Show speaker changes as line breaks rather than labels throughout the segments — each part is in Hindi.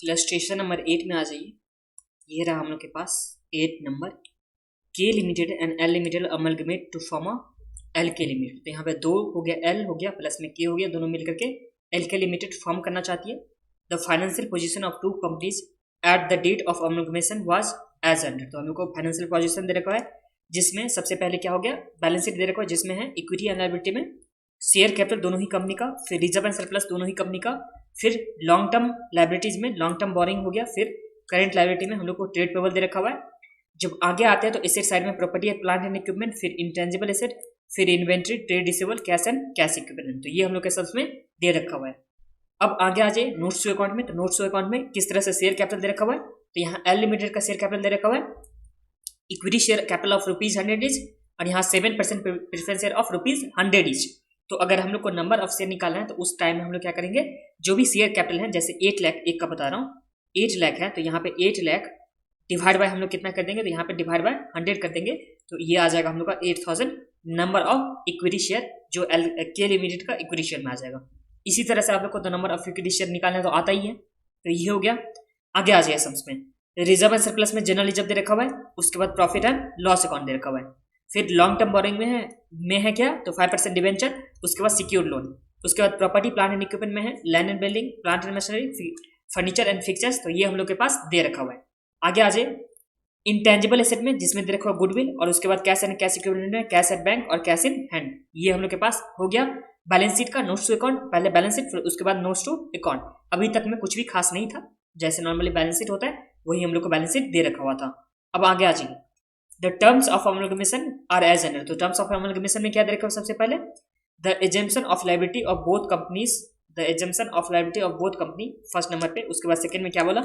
इलस्ट्रेशन नंबर 8 में आ जाइए। ये रहा हम लोग के पास 8 number, K limited and L limited amalgamate to form L K limited. तो यहाँ पे 2 हो गया, एल हो गया प्लस में के हो गया, दोनों मिलकर के एल के लिमिटेड फॉर्म करना चाहती है। The financial position of two companies at the date of amalgamation was as under. तो हम लोग को फाइनेंशियल पोजीशन दे रखा है, जिसमें सबसे पहले क्या हो गया, बैलेंस शीट दे रखा है, जिसमें है इक्विटी एंड लायबिलिटी में शेयर कैपिटल दोनों ही कंपनी का, फिर रिजर्व एंड सरप्लस दोनों ही कंपनी का, फिर लॉन्ग टर्म लायबिलिटीज में लॉन्ग टर्म बोरिंग हो गया, फिर करंट लायबिलिटी में हम लोग को ट्रेड पेबल दे रखा हुआ है। जब आगे आते हैं तो एसेट साइड में property and plant and equipment, फिर इंटेंजिबल एसेट, फिर inventory, trade receivable, cash and cash equipment. तो ये हम लोग के सबस में दे रखा हुआ है। अब आगे आ जाए नोट्स टू अकाउंट में। तो नोट्स टू अकाउंट में किस तरह से शेयर कैपिटल दे रखा हुआ है, तो यहाँ एल लिमिटेड का शेयर कैपिटल दे रखा हुआ है, equity share capital of ₹100 etch, और यहाँ 7% प्रेफरेंस शेयर ऑफ ₹100 इच। तो अगर हम लोग को नंबर ऑफ शेयर निकालना है तो उस टाइम में हम लोग क्या करेंगे, जो भी शेयर कैपिटल है, जैसे 8 लाख एक का बता रहा हूँ, 8 लाख है, तो यहाँ पे 8 लाख डिवाइड बाय हम लोग कितना कर देंगे, तो यहाँ पे डिवाइड बाय 100 कर देंगे, तो ये आ जाएगा हम लोग का 8000 नंबर ऑफ इक्विटी शेयर, जो के लिमिटेड का इक्विटी शेयर में आ जाएगा। इसी तरह से आप लोग को तो नंबर ऑफ इक्विटी शेयर निकालना है तो आता ही है, तो ये हो गया। आगे आ जाए सम्स में, रिजर्व एंड सरप्लस में जनरल रिजर्व दे रखा हुआ है, उसके बाद प्रॉफिट एंड लॉस अकाउंट दे रखा हुआ है, फिर लॉन्ग टर्म बोरिंग में है क्या, तो 5% डिवेंचर, उसके बाद सिक्योर्ड लोन, उसके बाद प्रॉपर्टी प्लांट एंड इक्विपमेंट में है land and building, plant and machinery, furniture and fixtures, तो ये हम लोग के पास दे रखा हुआ है। आगे आ जाए इंटेंजिबल एसेट में, जिसमें दे रखा हुआ गुडविल, और उसके बाद कैश एंड कैश इक्विपमेंट में कैश एट बैंक और कैश इन हैंड, ये हम लोग के पास हो गया। बैलेंस शीट का नोट्स टू अकाउंट, पहले बैलेंस शीट फिर उसके बाद नोट्स टू अकाउंट। अभी तक में कुछ भी खास नहीं था, जैसे नॉर्मली बैलेंस शीट होता है वही हम लोग को बैलेंस शीट दे रखा हुआ था। अब आगे आ जाइए, the terms of amalgamation are as under. तो टर्म्स ऑफ अमलगमेशन में क्या दे रखा है, सबसे पहले the assumption of liability of both companies, the assumption of liability of both company first number पे। उसके बाद सेकंड में क्या बोला,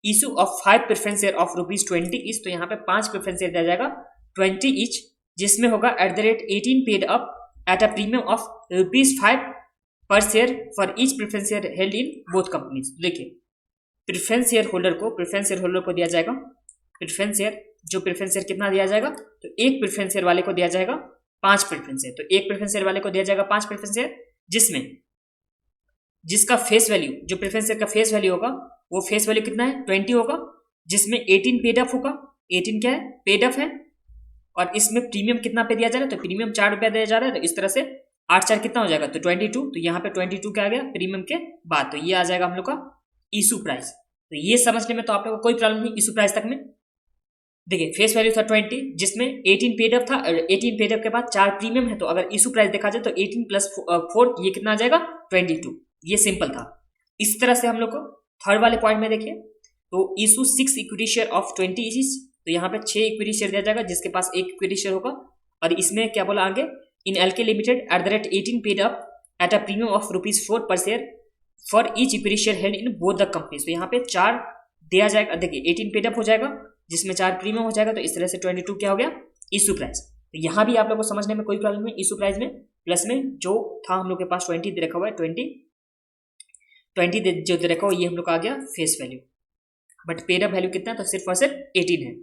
issue of 5 preference share of ₹20 each. तो यहाँ पे 5 प्रेफरेंस शेयर दिया जाएगा 20 इच, जिसमें होगा eight the rate 18 paid up at a premium of ₹5 पर share for each preference share held in both companies. देखिए, प्रेफरेंस शेयर होल्डर को दिया जाएगा प्रेफरेंस शेयर, जो प्रेफरेंस शेयर कितना दिया जाएगा, तो एक प्रेफरेंस शेयर वाले को दिया जाएगा 5 प्रेफरेंस शेयर। तो एक प्रेफरेंस शेयर वाले को दिया जाएगा 5 प्रेफरेंस शेयर, जिसका फेस वैल्यू, जो प्रेफरेंस शेयर का फेस वैल्यू होगा, वो फेस वैल्यू कितना है, 20 होगा, जिसमें 18 पेड अप होगा, 18 क्या है, पेड अप है, और इसमें प्रीमियम कितना पे दिया जा रहा है, तो प्रीमियम ₹4 दिया जा रहा है, तो इस तरह से 8 कितना हो जाएगा, तो 22। तो यहाँ पे 22 क्या आ गया प्रीमियम के बाद, तो ये आ जाएगा हम लोग का इशू प्राइस। तो ये समझने में तो आप लोग को कोई प्रॉब्लम नहीं इशू प्राइस तक में। देखिए, फेस वैल्यू था 20, जिसमें 18 पेड अप था, 18 पेड अप के बाद 4 प्रीमियम है, तो अगर इशू प्राइस देखा जाए तो 18 प्लस 4 ये कितना आ जाएगा, 22। ये सिंपल था। इस तरह से हम लोग को थर्ड वाले पॉइंट में देखिए, तो issue 6 equity share of 20 each. तो यहाँ पे 6 इक्विटी शेयर दिया जाएगा, जिसके पास 1 इक्विटी शेयर होगा, और इसमें क्या बोला आगे, in LK limited at the rate 18 paid up at a premium of ₹4 per share for each equity share held in both the companies. तो यहाँ पे 4 दिया जाएगा, देखिए 18 पेड अप हो जाएगा, जिसमें 4 प्रीमियम हो जाएगा, तो इस तरह से 22 क्या हो गया, इशू प्राइस। तो यहाँ भी आप लोग को समझने में कोई प्रॉब्लम नहीं, इशू प्राइस में प्लस में जो था हम लोग के पास 20 दे रखा हुआ है, 20 जो दे रखा हुआ, ये हम लोग का आ गया face value, but paid up value कितना है, तो सिर्फ और सिर्फ 18 है।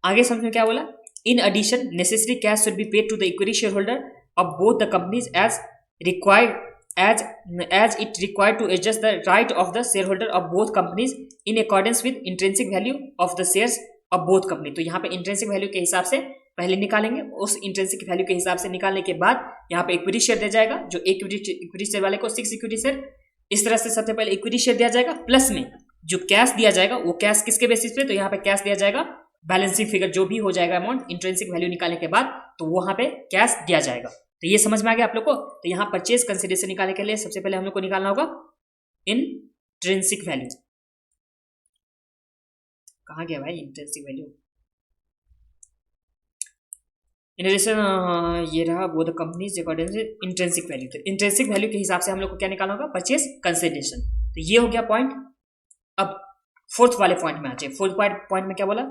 आगे समझ में क्या बोला, in addition necessary cash should be paid to the equity share holder of both the companies as required as it required to adjust the right of the shareholder of both companies in accordance with intrinsic value of the shares of both company। तो यहाँ पे इंट्रिंसिक वैल्यू के हिसाब से पहले निकालेंगे, उस इंट्रिंसिक वैल्यू के हिसाब से निकालने के बाद यहाँ पे इक्विटी शेयर दिया जाएगा, जो इक्विटी शेयर वाले को 6 इक्विटी शेयर, इस तरह से सबसे पहले इक्विटी शेयर दिया जाएगा, प्लस में जो कैश दिया जाएगा, वो कैश किसके बेसिस पे, तो यहाँ पे कैश दिया जाएगा बैलेंसिंग फिगर, जो भी हो जाएगा अमाउंट इंट्रिंसिक वैल्यू निकालने के बाद, तो वहां पे कैश दिया जाएगा। तो ये समझ में आ गया आप लोग को। तो यहाँ परचेज कंसिडरेशन निकालने के लिए सबसे पहले हम लोग को निकालना होगा इंट्रिंसिक वैल्यू। कहाँ गया भाई इंट्रिंसिक वैल्यू, ये रहा both the companies according to intrinsic value. तो इंट्रिंसिक वैल्यू के हिसाब से हम लोग को क्या निकालना होगा, परचेज कंसिडरेशन। तो ये हो गया पॉइंट। अब फोर्थ वाले पॉइंट में आ जाए। फोर्थ पॉइंट में क्या बोला,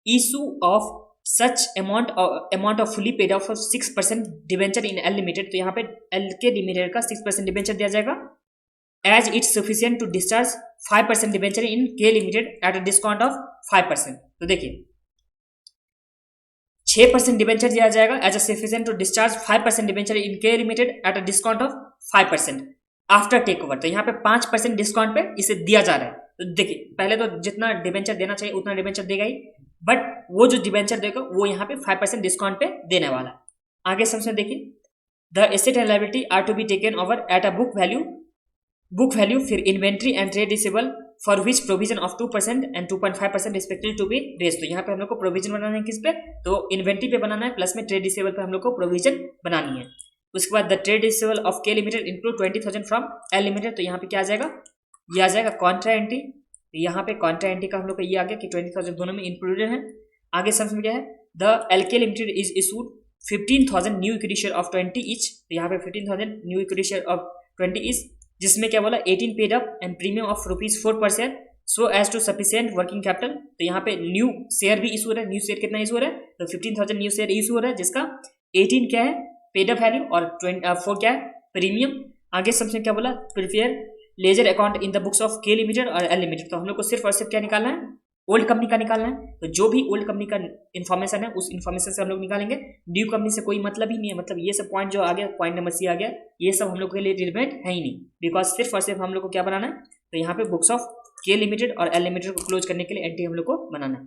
issue of such amount of fully paid of 6% debenture in L limited. तो यहाँ पे एल के लिमिटेड का 6% डिवेंचर दिया जाएगा, as it's sufficient to discharge 5% debenture in K limited at a discount of 5%। तो देखिए 6% डिवेंचर दिया जाएगा as a sufficient to discharge 5% debenture in K limited at a discount of 5% after take over. तो यहाँ पे 5% डिस्काउंट पे इसे दिया जा रहा है, तो देखिए पहले तो जितना डिबेंचर देना चाहिए उतना डिबेंचर देगा ही, बट वो जो डिबेंचर देगा वो यहाँ पे 5% डिस्काउंट पे देने वाला है। आगे समझे देखिए, the asset and liability are to be taken over at a book value, फिर inventory and trade receivable for which provision of 2% and 2.5% respective to be raise. तो यहाँ पे हम लोग को प्रोविजन बनाना है किस पे, तो इन्वेंट्री पे बनाना है, प्लस में ट्रेड रिसीवेबल पे हम लोग को प्रोविजन बनानी है। उसके बाद द ट्रेड रिसीवेबल ऑफ के limited include 20,000 from L limited. तो यहाँ पे क्या आ जाएगा, ये आ जाएगा कॉन्ट्रा एंट्री। यहाँ पे कॉन्ट्रा एंट्री का हम लोग को ये आ गया कि 20,000 दोनों में इंक्लूडेड है। आगे समझ में क्या है, the L K limited is issued 15,000 new equity share of 20 each. तो यहाँ पे 15,000 new equity share of 20 each, जिसमें क्या बोला 18 paid up and premium of ₹4 so as to sufficient working capital. तो यहाँ पे न्यू शेयर भी इशू हो रहा है। न्यू शेयर कितना इशू हो रहा है, तो 15,000 न्यू शेयर इशू हो रहा है, जिसका 18 क्या है पेड अप वैल्यू और 4 क्या है प्रीमियम। आगे सबसे क्या बोला, prepare ledger account in the books of के लिमिटेड और एल लिमिटेड। तो हम लोग को सिर्फ और सिर्फ क्या निकालना है, ओल्ड कंपनी का निकालना है। तो जो भी ओल्ड कंपनी का इन्फॉर्मेशन है उस इन्फॉर्मेशन से हम लोग निकालेंगे, न्यू कंपनी से कोई मतलब ही नहीं है। मतलब ये सब पॉइंट जो आ गया, पॉइंट नंबर सी आ गया, ये सब हम लोग के लिए रिलेवेंट है ही नहीं, बिकॉज सिर्फ और सिर्फ हम लोग को क्या बनाना है, तो यहाँ पे बुक्स ऑफ के लिमिटेड और एल लिमिटेड को क्लोज करने के लिए एंट्री हम लोग को बनाना है।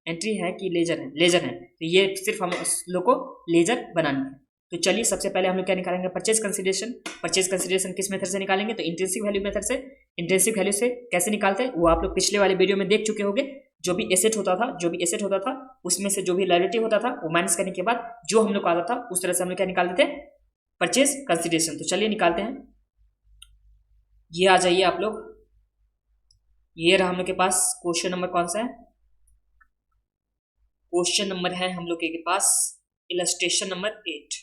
एंट्री है कि लेजर है, लेजर है, तो ये सिर्फ हम लोग को लेजर बनानी है। तो चलिए सबसे पहले हम लोग क्या निकालेंगे, परचेज कंसिडरेशन। परचेज कंसिडरेशन किस मेथड से निकालेंगे, तो इंट्रिंसिक वैल्यू मेथड से। इंट्रिंसिक वैल्यू से कैसे निकालते हैं वो आप लोग पिछले वाले वीडियो में देख चुके होंगे। जो भी एसेट होता था उसमें से जो भी लायबिलिटी होता था वो माइनस करने के बाद जो हम लोग को आता था उस तरह से हम लोग क्या निकालते थे, परचेज कंसिडरेशन। तो चलिए निकालते हैं। ये आ जाइए आप लोग, ये रहा हम लोग के पास क्वेश्चन नंबर कौन सा है, क्वेश्चन नंबर है हम लोग के पास इलस्ट्रेशन नंबर 8।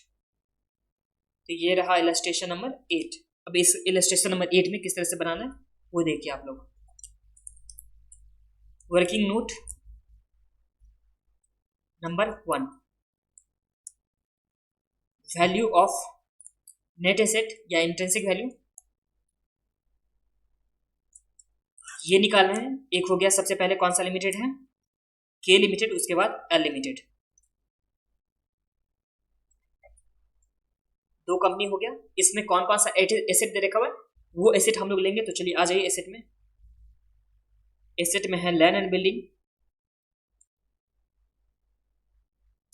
तो ये रहा इलस्ट्रेशन नंबर 8। अब इस इलस्ट्रेशन नंबर 8 में किस तरह से बनाना है वो देखिए आप लोग। Working note number 1, value of net asset या इंट्रिंसिक वैल्यू, ये निकालना है। एक हो गया सबसे पहले कौन सा लिमिटेड है, के लिमिटेड, उसके बाद एल लिमिटेड, दो कंपनी हो गया। इसमें कौन कौन सा एसेट दे रखा हुआ है वो एसेट हम लोग लेंगे। तो चलिए आ जाइए एसेट में। एसेट में है लैंड एंड बिल्डिंग,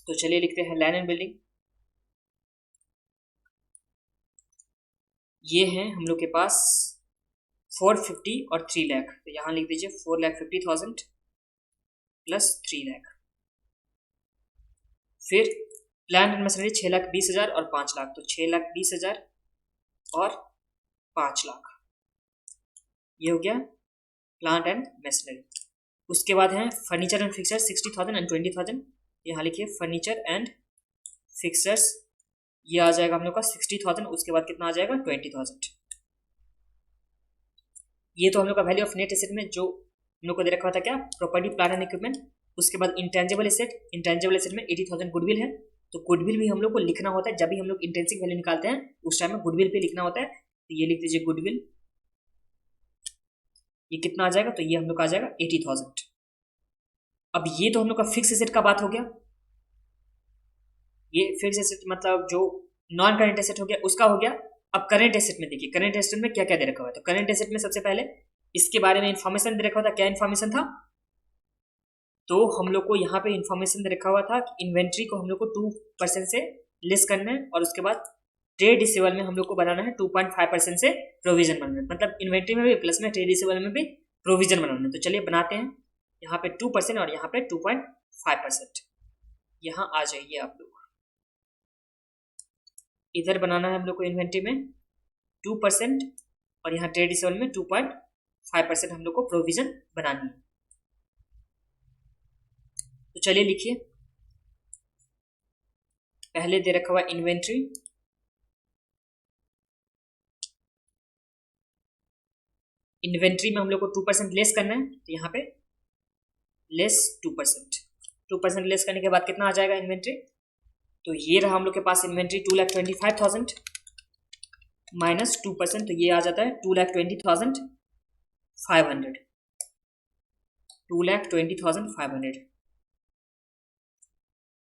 तो चलिए लिखते हैं लैंड एंड बिल्डिंग। ये हैं हम लोग के पास 450 और 3 लाख। तो यहां लिख दीजिए 4,50,000 प्लस 3 लाख। फिर प्लांट एंड मशीनरी 6,20,000 और 5 लाख। तो 6,20,000 और 5 लाख, ये हो गया प्लांट एंड मशीनरी। उसके बाद है फर्नीचर एंड फिक्सर 60,000 एंड 20,000। यहाँ लिखिए फर्नीचर एंड फिक्सर्स, ये आ जाएगा हम लोग का 60,000। उसके बाद कितना आ जाएगा 20,000। ये तो हम लोग का वैल्यू ऑफ नेट एसेट में जो हम लोग को दे रखा था क्या, प्रॉपर्टी प्लांट एंड इक्विपमेंट। उसके बाद इंटेंजिबल एसेट, इंटेंजिबल एसेट में 80,000 गुडविल है। तो गुडविल भी हम लोग को लिखना होता है जब भी हम लोग इंट्रिंसिक वैल्यू निकालते हैं उस टाइम में गुडविल पे लिखना होता है। तो ये लिख दीजिए गुडविल, ये कितना आ जाएगा, तो ये हम लोग का आ जाएगा 80,000। अब ये तो हम लोग का फिक्स एसेट का बात हो गया। ये फिक्स एसेट मतलब जो नॉन करेंट एसेट हो गया उसका हो गया। अब करेंट एसेट में देखिए, करेंट एसेट में क्या क्या दे रखा हुआ है। तो करेंट एसेट में सबसे पहले इसके बारे में इंफॉर्मेशन दे रखा हुआ था। क्या इंफॉर्मेशन था, तो हम लोग को यहाँ पे इंफॉर्मेशन दे रखा हुआ था कि इन्वेंट्री को हम लोग को 2% से लेस करना है, और उसके बाद ट्रेड रिसीवेबल में हम लोग को बनाना है 2.5% से प्रोविजन बनाना है। मतलब इन्वेंट्री में भी प्लस में ट्रेड रिसीवेबल में भी प्रोविजन बनाना है। तो चलिए बनाते हैं। यहाँ पे 2% और यहाँ पे 2.5%। यहाँ आ जाइए आप लोग, इधर बनाना है हम लोग को इन्वेंट्री में 2% और यहाँ ट्रेड रिसीवेबल में 2.5% हम लोग को प्रोविजन बनानी है। तो चलिए लिखिए, पहले दे रखा हुआ इन्वेंट्री, इन्वेंट्री में हम लोग को 2% लेस करना है। तो यहाँ पे लेस 2% लेस करने के बाद कितना आ जाएगा इन्वेंट्री, तो ये रहा हम लोग के पास इन्वेंट्री 2,25,000 माइनस 2%, तो ये आ जाता है 2,20,500। 2,20,500।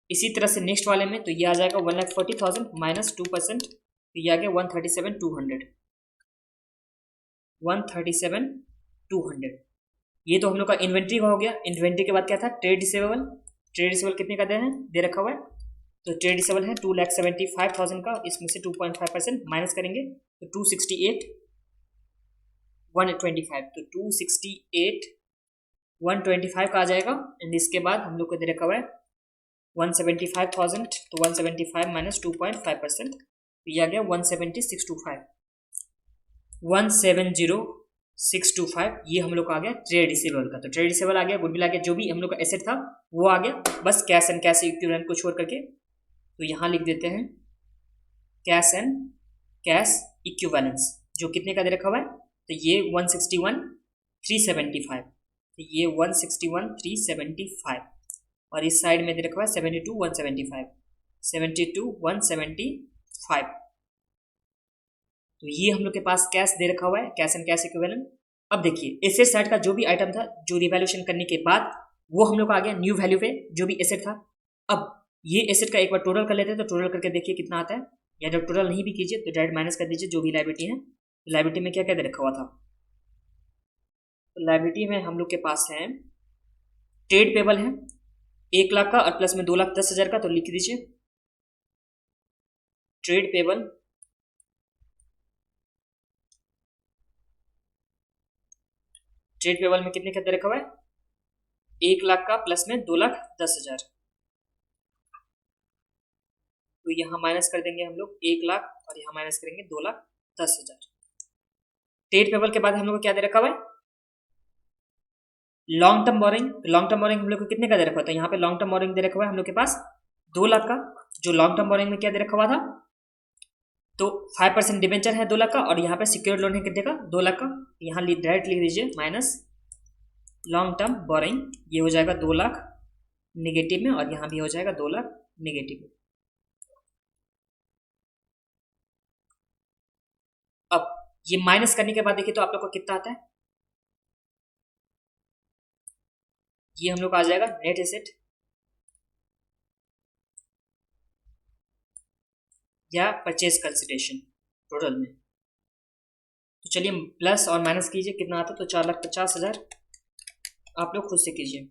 इसी तरह से नेक्स्ट वाले में तो ये आ जाएगा 1,40,000 माइनस 2%, तो ये आ गया 137,200। ये तो हम लोग का इन्वेंट्री का हो गया। इन्वेंट्री के बाद क्या था, ट्रेड रिसीवेबल। ट्रेड रिसीवेबल कितने का दे रखा हुआ है, तो ट्रेड रिसीवेबल है 2,75,000 का, इसमें से 2.5% माइनस करेंगे तो 268,125, तो 268,125 का आ जाएगा। एंड इसके बाद हम लोग को दे रखा हुआ है 175,000, तो 175 माइनस 2.5%, तो ये आ गया 170,625, ये हम लोग का आ गया ट्रेड रिसीवेबल का। तो ट्रेड रिसीवेबल आ गया, गुडविल आ गया, जो भी हम लोग का एसेट था वो आ गया, बस कैश एंड कैश इक्विवेलेंट को छोड़ करके। तो यहाँ लिख देते हैं कैश एंड कैश इक्विवेलेंस, जो कितने का दे रखा हुआ है, तो ये 161,375, तो ये 161,375, और इस साइड में दे रखा हुआ है 72,175, 72,175। तो ये हम लोग के पास कैश दे रखा हुआ है, कैश एंड कैश इक्विवेलेंट। अब देखिए एसेट साइड का जो भी आइटम था, जो रिवैल्यूएशन करने के बाद वो हम लोग का आ गया न्यू वैल्यू पे, जो भी एसेट था। अब ये एसेट का एक बार टोटल कर लेते हैं, तो टोटल करके देखिए कितना आता है, या जब टोटल नहीं भी कीजिए तो डायरेक्ट माइनस कर दीजिए जो भी लायबिलिटी है। तो लायबिलिटी में क्या क्या दे रखा हुआ था, तो लायबिलिटी में हम लोग के पास है ट्रेड पेबल है 1 लाख का, और प्लस में 2,10,000 का, तो लिख दीजिए ट्रेड पेबल में कितने का दे रखा हुआ है, 1 लाख का, प्लस में 2,10,000, तो यहाँ माइनस कर देंगे हम लोग 1 लाख, और यहाँ माइनस करेंगे 2,10,000। ट्रेड पेबल के बाद हम लोग को क्या दे रखा हुआ है, long term borrowing. Long term borrowing हम लोग को कितने का दे रखा हुआ था, यहाँ पे लॉन्ग टर्म बोरिंग दे रखा हुआ है हम लोग के पास 2 लाख का, जो लॉन्ग टर्म बोरिंग में क्या दे रखा हुआ था, तो 5% डिबेंचर है 2 लाख का, और यहाँ पे सिक्योर्ड लोन है कितने का, 2 लाख का, यहाँ डायरेक्ट लिख दीजिए माइनस लॉन्ग टर्म बोरिंग, ये हो जाएगा 2 लाख निगेटिव में, और यहाँ भी हो जाएगा 2 लाख निगेटिव में। अब ये माइनस करने के बाद देखिए तो आप लोग को कितना आता है, ये हम लोग का आ जाएगा नेट एसेट या परचेज कंसिडरेशन टोटल में। तो चलिए प्लस और माइनस कीजिए कितना आता है, तो 4,50,000, आप लोग खुद से कीजिए।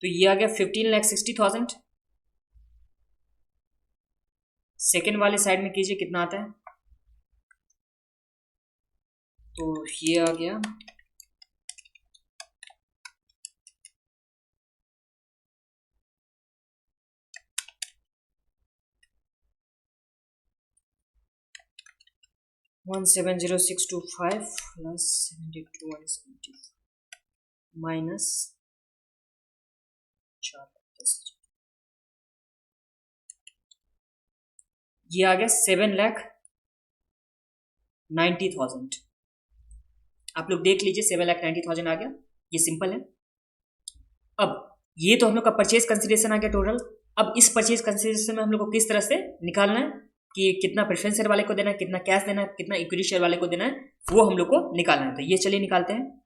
तो ये आ गया 15,60,000। सेकेंड वाले साइड में कीजिए कितना आता है, तो ये आ गया 170,625 प्लस 72,175 माइनस 4,10,000, ये आ गया 7,90,000। आप लोग देख लीजिए 7,90,000 आ गया, ये सिंपल है। अब ये तो हम लोग का परचेज कंसिडरेशन आ गया टोटल। अब इस परचेज कंसिडरेशन में हम लोग को किस तरह से निकालना है कि कितना प्रेफरेंस शेयर वाले को देना है, कितना कैश देना है, कितना इक्विटी शेयर वाले को देना है, वो हम लोग को निकालना है। तो ये चलिए निकालते हैं।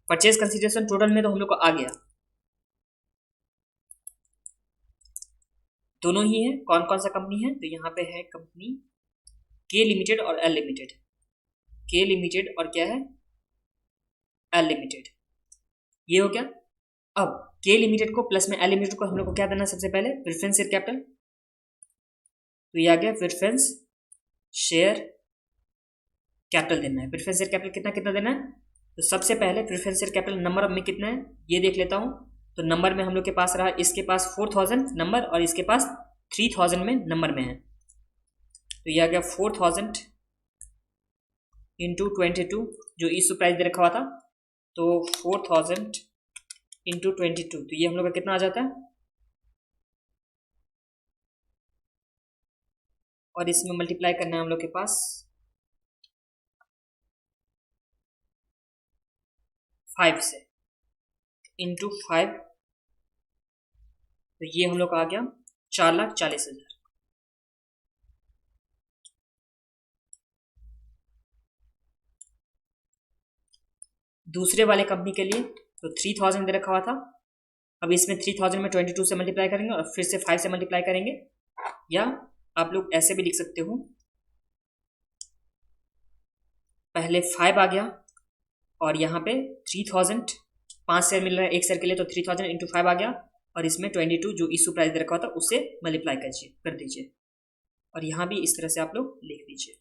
परचेज कंसिडरेशन टोटल में तो हम लोग को आ गया, दोनों ही है। कौन कौन सा कंपनी है, तो यहाँ पे है कंपनी के लिमिटेड और एल लिमिटेड, के लिमिटेड और क्या है, एल लिमिटेड, ये हो गया। अब के लिमिटेड को प्लस में एल लिमिटेड को हम लोग को क्या देना है, सबसे पहले प्रेफरेंस शेयर कैपिटल, तो ये आ गया प्रेफरेंस शेयर कैपिटल देना है। प्रेफरेंस शेयर कैपिटल कितना कितना देना है, तो सबसे पहले प्रेफरेंस शेयर कैपिटल नंबर में कितना है ये देख लेता हूँ। तो नंबर में हम लोग के पास रहा, इसके पास 4,000 नंबर और इसके पास 3,000 में नंबर में है, तो ये आ गया 4,000 इंटू 22, जो इशू प्राइस दे रखा हुआ था, तो 4,000 इंटू 22, तो ये हम लोग का कितना आ जाता है, और इसमें मल्टीप्लाई करना है हम लोग के पास 5 से, इंटू 5, तो ये हम लोग का आ गया 4,40,000। दूसरे वाले कंपनी के लिए तो 3000 दे रखा हुआ था। अब इसमें 3000 में 22 से मल्टीप्लाई करेंगे और फिर से 5 से मल्टीप्लाई करेंगे, या आप लोग ऐसे भी लिख सकते हो, पहले 5 आ गया और यहाँ पे 3000 5 शेयर मिल रहा है एक शेयर के लिए, तो 3000 इंटू 5 आ गया और इसमें 22 जो इशू प्राइस दे रखा था उससे मल्टीप्लाई कर दीजिए और यहाँ भी इस तरह से आप लोग लिख दीजिए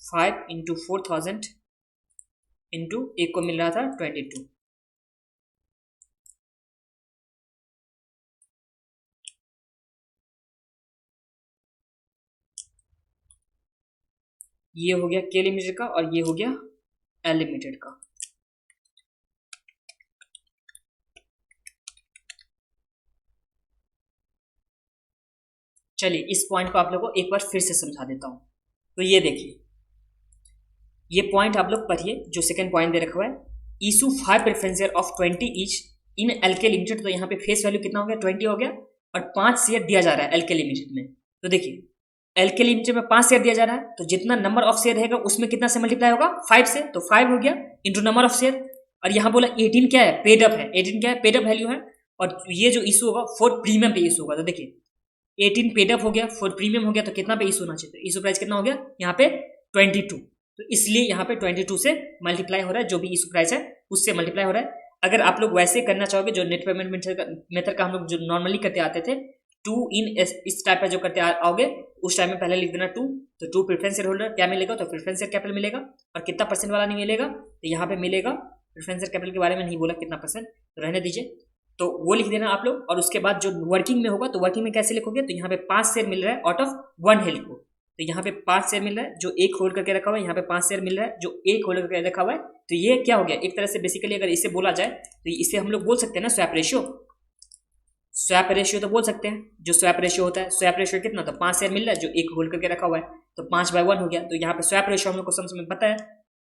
5 इंटू 4000 इंटू एक को मिल रहा था 22। ये हो गया के लिमिटेड का और ये हो गया एल लिमिटेड का। चलिए इस पॉइंट को आप लोगों को एक बार फिर से समझा देता हूं। तो ये देखिए, ये पॉइंट आप लोग पढ़िए जो सेकंड पॉइंट दे रखा है, issue 5 preference share of 20 each in LK limited. तो यहाँ पे फेस वैल्यू कितना हो गया 20 हो गया और 5 शेयर दिया जा रहा है एलके लिमिटेड में। तो देखिए एलके लिमिटेड में 5 शेयर दिया जा रहा है, तो जितना नंबर ऑफ शेयर रहेगा उसमें कितना से मल्टीप्लाई होगा 5 से, तो 5 हो गया इंटू नंबर ऑफ शेयर। और यहाँ बोला 18 क्या है पेड अप है, 18 क्या है पेड अप वैल्यू है, और ये जो इशू होगा फॉर प्रीमियम पे इशू होगा। तो देखिए 18 पेड अप हो गया, फॉर प्रीमियम हो गया, तो कितना पे इशू होना चाहिए, तो इशू प्राइस कितना हो गया यहाँ पे 22। तो इसलिए यहाँ पे 22 से मल्टीप्लाई हो रहा है, जो भी इशू प्राइस है उससे मल्टीप्लाई हो रहा है। अगर आप लोग वैसे करना चाहोगे जो नेट पेमेंट मेथड का हम लोग जो नॉर्मली करते आते थे, 2 इन इस टाइप का जो करते आओगे उस टाइम में पहले लिख देना 2, तो 2 प्रेफरेंस शेयर होल्डर क्या मिलेगा, तो प्रेफरेंस शेयर कैपिटल मिलेगा। और कितना परसेंट वाला नहीं मिलेगा, तो यहाँ पे मिलेगा, प्रेफरेंस शेयर कैपिटल के बारे में नहीं बोला कितना परसेंट, तो रहने दीजिए, तो वो लिख देना आप लोग। और उसके बाद जो वर्किंग में होगा, तो वर्किंग में कैसे लिखोगे, तो यहाँ पे 5 शेयर मिल रहा है आउट ऑफ 1 हेल्ड को, तो यहाँ पे 5 शेयर मिल रहा है जो एक होल्ड करके रखा हुआ है, यहाँ पे 5 शेयर मिल रहा है जो एक होल्ड करके रखा हुआ है। तो ये क्या हो गया, एक तरह से बेसिकली अगर इसे बोला जाए तो इसे हम लोग बोल सकते हैं ना स्वैप रेशियो। स्वैप रेशियो तो बोल सकते हैं, जो स्वैप रेशियो होता है, स्वैप रेशियो कितना, तो 5 शेयर मिल रहा है जो एक होल्ड करके रखा हुआ है, तो 5/1 हो गया। तो यहाँ पे स्वैप रेशियो हम लोग को समझ में पता है,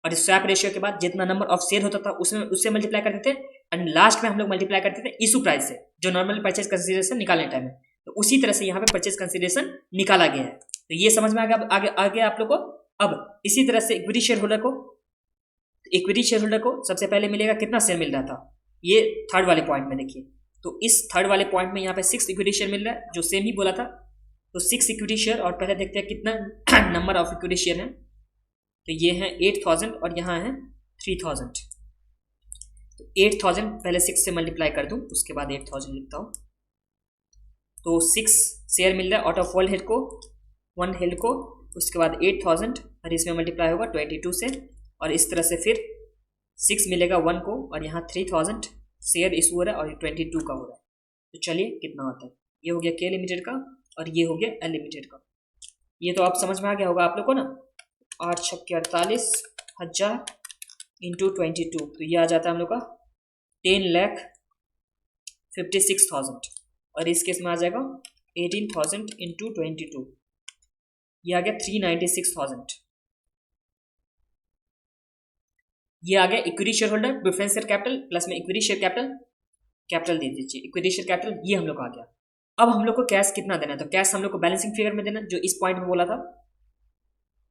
और इस स्वैप रेशियो के बाद जितना नंबर ऑफ शेयर होता था उससे मल्टीप्लाई करते थे, एंड लास्ट में हम लोग मल्टीप्लाई करते थे इशू प्राइस से, जो नॉर्मली परचेज कंसिडरेशन निकालने टाइम है। तो उसी तरह से यहाँ पे परचेज कंसिडरेशन निकाला गया है। तो ये समझ में आ गया आप लोग को। अब इसी तरह से इक्विटी शेयर होल्डर को सबसे पहले मिलेगा कितना शेयर मिल रहा था, ये थर्ड वाले पॉइंट में देखिए। तो इस थर्ड वाले पॉइंट में यहाँ पे 6 इक्विटी शेयर मिल रहा है, जो सेम ही बोला था। तो 6 इक्विटी शेयर, और पहले देखते हैं कितना नंबर ऑफ इक्विटी शेयर है। तो ये है 8000 और यहाँ है 3000। तो 8000 पहले 6 से मल्टीप्लाई कर दूं, उसके बाद 8000 लिखता हूँ। तो 6 शेयर मिल रहा है आउट ऑफ 1 हेल्ड को, उसके बाद 8000 और इसमें मल्टीप्लाई होगा 22 से, और इस तरह से फिर 6 मिलेगा 1 को, और यहाँ 3000 शेयर इशू हो रहा है और 22 का हो रहा है। तो चलिए कितना आता है, ये हो गया के लिमिटेड का और ये हो गया एल लिमिटेड का। ये तो आप समझ में आ गया होगा आप लोग को ना, 8 छक्के 48,000 इंटू 22, तो ये आ जाता है हम लोग का 10,56,000, और इस केस में आ जाएगा 18,000 इंटू 22, ये आ गया 396,000। ये आ गया equity share holder preference share capital plus में इक्विटी शेयर कैपिटल दे दीजिए, इक्विटी शेयर कैपिटल ये हम लोग आ गया। अब हम लोग को कैश कितना देना है, तो कैश हम लोग को बैलेंसिंग फिगर में देना, जो इस पॉइंट में बोला था।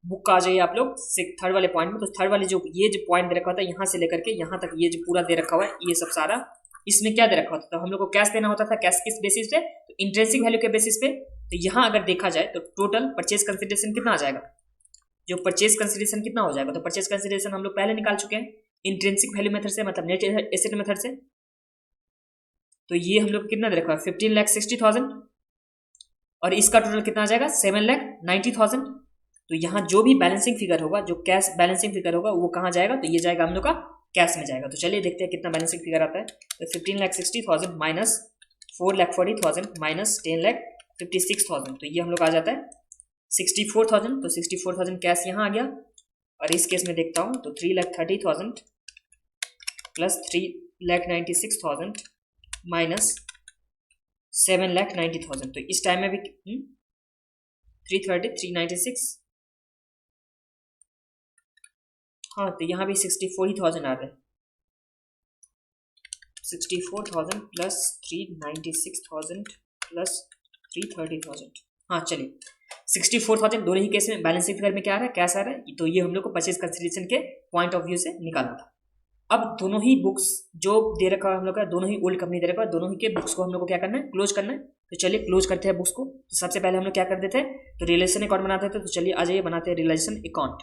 बुक का आ जाइए आप लोग थर्ड वाले पॉइंट में। तो थर्ड वाले जो ये जो पॉइंट दे रखा था यहाँ से लेकर के यहाँ तक, ये जो पूरा दे रखा हुआ है ये सब सारा, इसमें क्या दे रखा होता था, तो हम लोग को कैश देना होता था। कैश किस बेसिस पे, तो इंट्रिंसिक वैल्यू के बेसिस पे। तो यहाँ अगर देखा जाए तो टोटल परचेज कंसिडरेशन कितना आ जाएगा, जो परचेज कंसिडरेशन कितना हो जाएगा, तो परचेज कंसिडरेशन हम लोग पहले निकाल चुके हैं इंट्रिंसिक वैल्यू मेथड से, मतलब नेट एसेट मेथड से। तो ये हम लोग कितना दे रखा है 15,60,000, और इसका टोटल कितना आ जाएगा 7,90,000। तो यहाँ जो भी बैलेंसिंग फिगर होगा, जो कैश बैलेंसिंग फिगर होगा वो कहाँ जाएगा, तो ये जाएगा हम लोग का कैश में जाएगा। तो चलिए देखते हैं कितना बैलेंसिंग फिगर आता है। तो 15,60,000 माइनस 4,40,000 माइनस 10,56,000, तो ये हम लोग आ जाता है 64,000। तो 64,000 कैश यहाँ आ गया, और इस केस में देखता हूँ तो 3,30,000 प्लस 3,96,000 माइनस 7,90,000। तो इस टाइम में भी 330 396, हाँ तो यहाँ भी 64,000 आ गए। 64,000 प्लस 396,000 प्लस 330,000, हाँ चलिए 64,000 दोनों ही केस में बैलेंसिंग फिगर में क्या आ रहा है, कैश आ रहा है, तो ये हम लोग को परचेज कंसिडरेशन के पॉइंट ऑफ व्यू से निकालना था। अब दोनों ही बुक्स जो दे रखा है हम लोग का, दोनों ही ओल्ड कंपनी दे रखा है, दोनों ही के बुक्स को हम लोग को क्या करना है, क्लोज करना है। तो चलिए क्लोज करते हैं बुक्स को। तो सबसे पहले हम लोग क्या कर देते हैं, तो रियलाइजेशन अकाउंट बनाते थे, तो चलिए आ जाइए बनाते हैं रियलाइजेशन अकाउंट।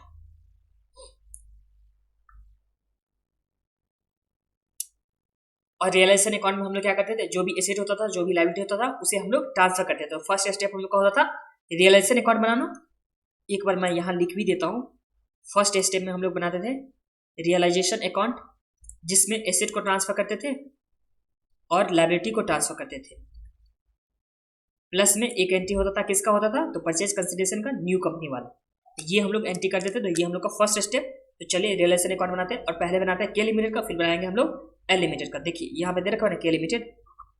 और रियलाइजेशन अकाउंट में हम लोग क्या करते थे, जो भी एसेट होता था, जो भी लायबिलिटी होता था, उसे हम लोग ट्रांसफर करते थे। तो फर्स्ट स्टेप हम लोग का होता था रियलाइजेशन अकाउंट बनाना। एक बार मैं यहाँ लिख भी देता हूँ। फर्स्ट स्टेप में हम लोग बनाते थे रियलाइजेशन अकाउंट, जिसमें एसेट को ट्रांसफर करते थे और लायबिलिटी को ट्रांसफर करते थे। प्लस में एक एंट्री होता था, किसका होता था, तो परचेज कंसिडरेशन का, न्यू कंपनी वाला। ये हम लोग एंट्री कर देते, तो ये हम लोग का फर्स्ट स्टेप। तो चलिए रियलाइजेशन अकाउंट बनाते हैं, और पहले बनाते हैं के लिमिटेड का, फिर बनाएंगे हम लोग एल लिमिटेड का। देखिए यहाँ पे दे रखा है ना के लिमिटेड,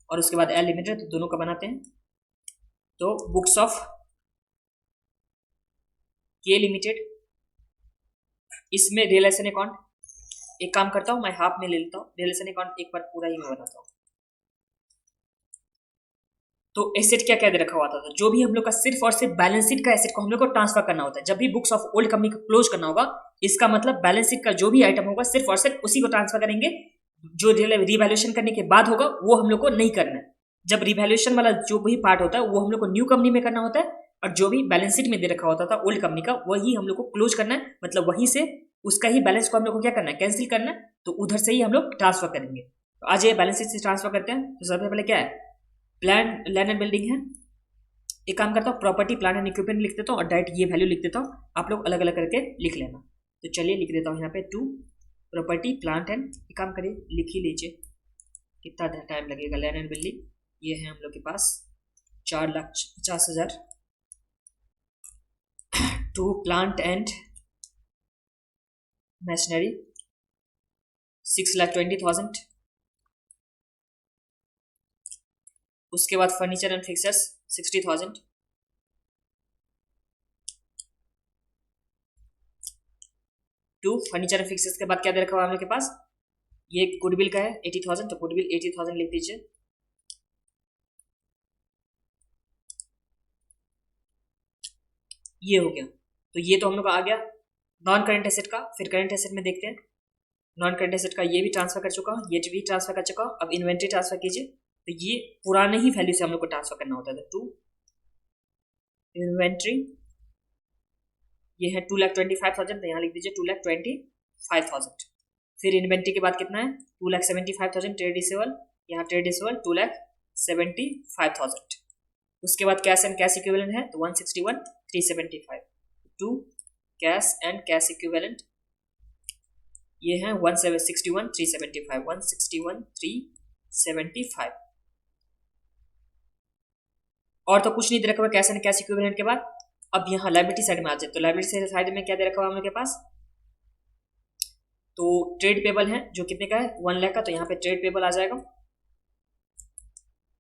और उसके बाद एल लिमिटेड, तो दोनों का बनाते हैं। तो बुक्स ऑफ के लिमिटेड, इसमें रियलाइजेशन अकाउंट, एक काम करता हूँ मैं हाफ में ले लेता हूँ रियलाइजेशन अकाउंट, एक बार पूरा ही मैं बनाता हूँ। तो एसेट क्या क्या दे रखा हुआ था, तो जो भी हम लोग का सिर्फ और सिर्फ बैलेंस शीट का एसेट को हम लोग को ट्रांसफर करना होता है। जब भी बुक्स ऑफ ओल्ड कंपनी को क्लोज करना होगा, इसका मतलब बैलेंस शीट का जो भी आइटम होगा सिर्फ और सिर्फ उसी को ट्रांसफर करेंगे। जो रिवैल्यूएशन करने के बाद होगा वो हम लोग को नहीं करना है। जब रिवैल्यूएशन वाला जो भी पार्ट होता है वो हम लोग को न्यू कंपनी में करना होता है, और जो भी बैलेंस शीट में दे रखा होता था ओल्ड कंपनी का, वही हम लोग को क्लोज करना है। मतलब वहीं से उसका ही बैलेंस को हम लोग को क्या करना है, कैंसिल करना है। तो उधर से ही हम लोग ट्रांसफर करेंगे। तो आज ये बैलेंस शीट से ट्रांसफर करते हैं। तो सबसे पहले क्या है, प्लान लैंड एंड बिल्डिंग है। एक काम करता हूँ प्रॉपर्टी प्लांट एंड इक्विपमेंट लिख देता हूँ, और डायरेक्ट ये वैल्यू लिख देता हूँ, आप लोग अलग अलग करके लिख लेना। तो चलिए लिख देता हूँ यहाँ पे 2 प्रॉपर्टी प्लांट एंड, एक काम करिए लिख ही लीजिए, कितना टाइम लगेगा। लैंड एंड बिल्डिंग ये है हम लोग के पास 4,50,000। 2 प्लांट एंड मशीनरी 6,20,000। उसके बाद furniture and fixtures 60,000। To furniture and fixtures के बाद क्या दे रखा हुआ हम लोग के पास, ये गुडविल का है 80,000, तो गुडविल 80,000 लिख दीजिए। ये हो गया। तो ये तो हम लोग का आ गया नॉन करेंट एसेट का। फिर करेंट एसेट में देखते हैं, नॉन करेंट एसेट का ये भी ट्रांसफर कर चुका हूँ, ये भी ट्रांसफर कर चुका हूँ। अब इन्वेंट्री ट्रांसफर कीजिए। तो ये पुराने ही वैल्यू से हम लोग को ट्रांसफर करना होता है। तो 2 इन्वेंट्री, ये है 2,25,000, तो यहाँ लिख दीजिए 2,25,000। फिर इन्वेंट्री के बाद कितना है 2,75,000। ट्रेड रिसीवेबल, यहाँ ट्रेड रिसीवेबल 2,75,000। उसके बाद कैश एंड कैश इक्विवेलेंट है, तो 161,375। 2 कैश एंड कैश इक्विवेलेंट ये है 161,375, 161,375। और तो कुछ नहीं दे रखा हुआ कैश एंड कैश इक्विवेलेंट के बाद। अब यहाँ लायबिलिटी साइड में आ जाए, तो लायबिलिटी साइड में क्या दे रखा हुआ हम लोग के पास, तो ट्रेड पेबल है जो कितने का है 1 लाख का, तो यहाँ पे ट्रेड पेबल आ जाएगा।